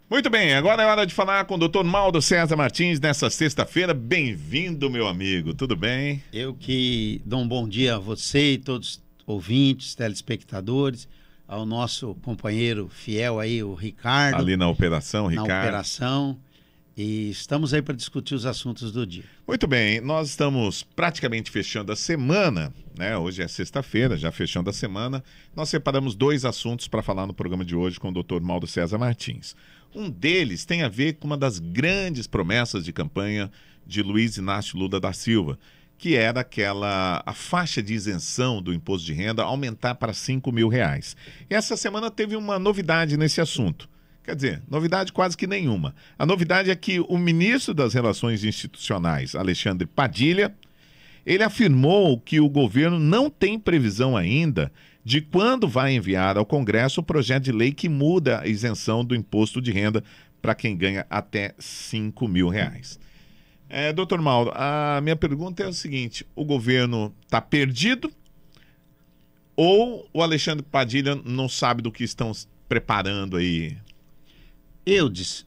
Muito bem, agora é hora de falar com o Dr. Maldo César Martins nessa sexta-feira. Bem-vindo, meu amigo, tudo bem? Eu que dou um bom dia a você e todos os ouvintes, telespectadores, ao nosso companheiro fiel aí, o Ricardo. Ali na operação, Ricardo. Na operação. E estamos aí para discutir os assuntos do dia. Muito bem, nós estamos praticamente fechando a semana, né? Hoje é sexta-feira, já fechando a semana. Nós separamos dois assuntos para falar no programa de hoje com o Dr. Maldo César Martins. Um deles tem a ver com uma das grandes promessas de campanha de Luiz Inácio Lula da Silva, que era a faixa de isenção do imposto de renda aumentar para R$5.000. E essa semana teve uma novidade nesse assunto. Quer dizer, novidade quase que nenhuma. A novidade é que o ministro das Relações Institucionais, Alexandre Padilha, ele afirmou que o governo não tem previsão ainda de quando vai enviar ao Congresso o projeto de lei que muda a isenção do imposto de renda para quem ganha até R$5.000. Doutor Maldo, a minha pergunta é o seguinte: o governo está perdido ou o Alexandre Padilha não sabe do que estão preparando aí? Eudes,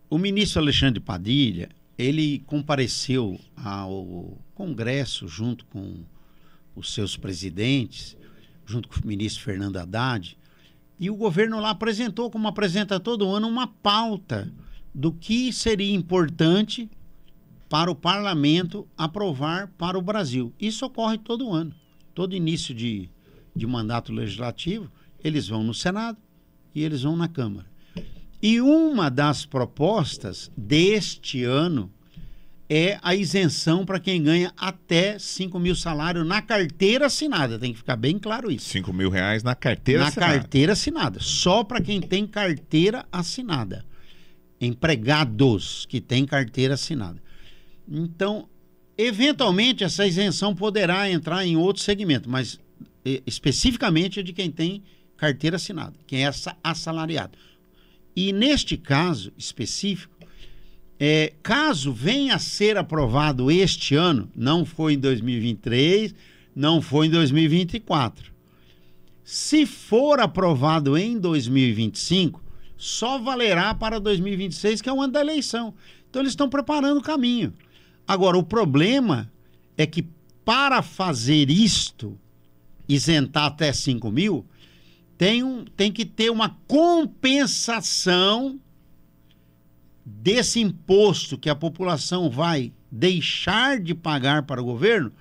o ministro Alexandre Padilha, ele compareceu ao Congresso junto com os seus presidentes, junto com o ministro Fernando Haddad, e o governo lá apresentou, como apresenta todo ano, uma pauta do que seria importante para o parlamento aprovar para o Brasil. Isso ocorre todo ano. Todo início de mandato legislativo, eles vão no Senado e eles vão na Câmara. E uma das propostas deste ano é a isenção para quem ganha até R$5.000 salário na carteira assinada. Tem que ficar bem claro isso. R$5.000 na carteira assinada. Na carteira assinada. Só para quem tem carteira assinada. Empregados que têm carteira assinada. Então, eventualmente, essa isenção poderá entrar em outro segmento, mas especificamente é de quem tem carteira assinada, quem é assalariado. E neste caso específico, caso venha a ser aprovado este ano, não foi em 2023, não foi em 2024. Se for aprovado em 2025, só valerá para 2026, que é o ano da eleição. Então eles estão preparando o caminho. Agora, o problema é que para fazer isto, isentar até 5.000, tem que ter uma compensação desse imposto que a população vai deixar de pagar para o governo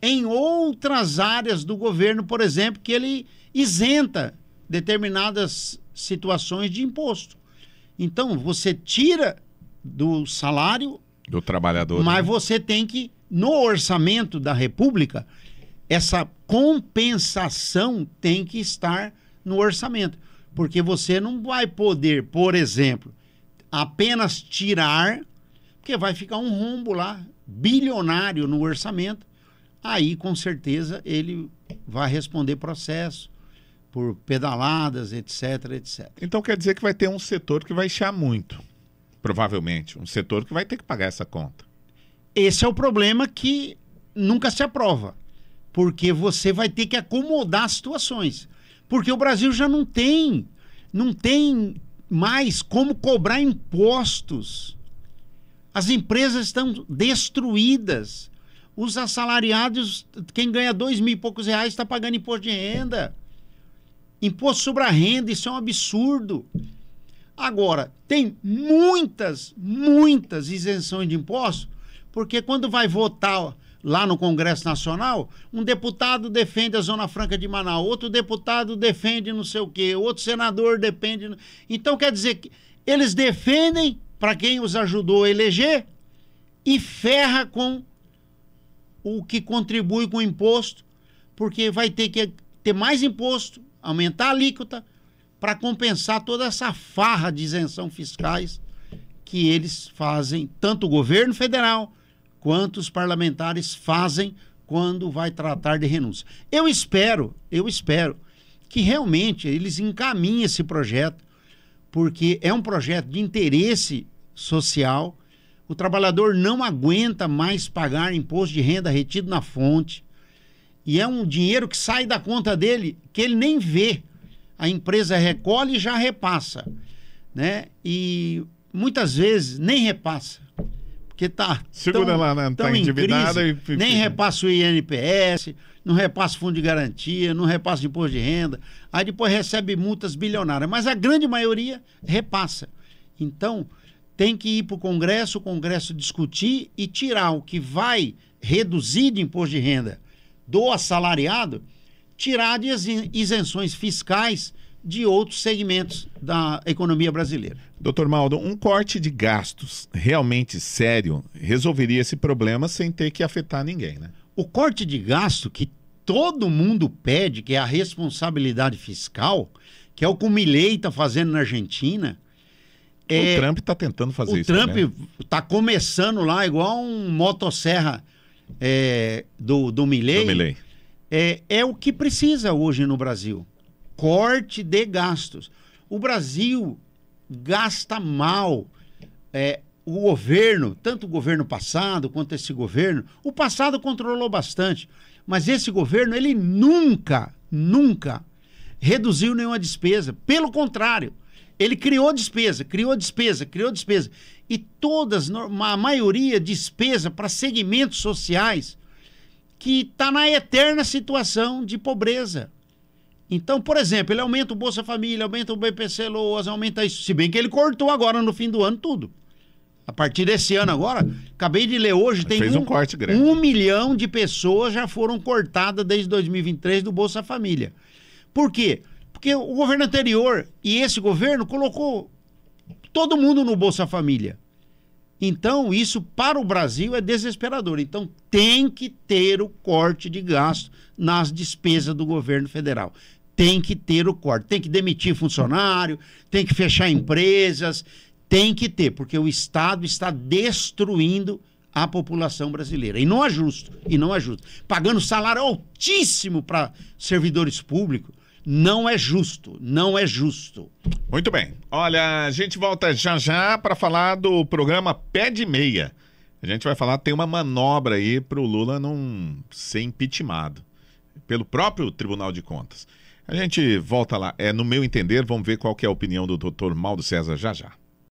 em outras áreas do governo, por exemplo, que ele isenta determinadas situações de imposto. Então, você tira do salário do trabalhador, mas você tem que, no orçamento da República, essa compensação tem que estar no orçamento, porque você não vai poder, por exemplo, apenas tirar, porque vai ficar um rombo lá, bilionário no orçamento, aí com certeza ele vai responder processo por pedaladas, etc, etc. Então quer dizer que vai ter um setor que vai chiar muito, provavelmente, um setor que vai ter que pagar essa conta. Esse é o problema que nunca se aprova, porque você vai ter que acomodar situações. Porque o Brasil já não tem mais como cobrar impostos. As empresas estão destruídas. Os assalariados, quem ganha R$2.000 e poucos está pagando imposto de renda. Imposto sobre a renda, isso é um absurdo. Agora, tem muitas isenções de impostos, porque quando vai votar lá no Congresso Nacional, um deputado defende a Zona Franca de Manaus, outro deputado defende não sei o quê, outro senador defende... Então, quer dizer que eles defendem para quem os ajudou a eleger e ferra com o que contribui com o imposto, porque vai ter que ter mais imposto, aumentar a alíquota para compensar toda essa farra de isenção fiscais que eles fazem, tanto o governo federal quanto os parlamentares fazem quando vai tratar de renúncia. Eu espero que realmente eles encaminhem esse projeto, porque é um projeto de interesse social. O trabalhador não aguenta mais pagar imposto de renda retido na fonte, e é um dinheiro que sai da conta dele, que ele nem vê. A empresa recolhe e já repassa. né? E muitas vezes nem repassa. Porque tá segura lá, né? Tá endividada e nem repassa o INPS, não repassa o fundo de garantia, não repassa o imposto de renda, aí depois recebe multas bilionárias, mas a grande maioria repassa. Então, tem que ir para o Congresso discutir e tirar o que vai reduzir de imposto de renda do assalariado, tirar de isenções fiscais de outros segmentos da economia brasileira. Doutor Maldo, um corte de gastos realmente sério resolveria esse problema sem ter que afetar ninguém, né? O corte de gasto que todo mundo pede, que é a responsabilidade fiscal, que é o que o Milei está fazendo na Argentina. O Trump está tentando fazer isso. O Trump está começando lá, igual um motosserra do Milei. É o que precisa hoje no Brasil. Corte de gastos. O Brasil gasta mal. O governo, tanto o governo passado quanto esse governo, o passado controlou bastante, mas esse governo, ele nunca reduziu nenhuma despesa. Pelo contrário, ele criou despesa. E a maioria despesa para segmentos sociais que está na eterna situação de pobreza. Então, por exemplo, ele aumenta o Bolsa Família, aumenta o BPC Loas, aumenta isso. Se bem que ele cortou agora no fim do ano tudo. A partir desse ano agora, acabei de ler hoje, tem um corte grande. 1 milhão de pessoas já foram cortadas desde 2023 do Bolsa Família. Por quê? Porque o governo anterior e esse governo colocou todo mundo no Bolsa Família. Então, isso para o Brasil é desesperador. Então, tem que ter o corte de gasto nas despesas do governo federal. Tem que ter o corte. Tem que demitir funcionário, tem que fechar empresas, tem que ter, porque o Estado está destruindo a população brasileira. E não é justo. Pagando salário altíssimo para servidores públicos. Não é justo. Muito bem. Olha, a gente volta já para falar do programa Pé de Meia. A gente vai falar, tem uma manobra aí para o Lula não ser impeachmentado pelo próprio Tribunal de Contas. A gente volta lá. No meu entender, vamos ver qual que é a opinião do doutor Maldo César já.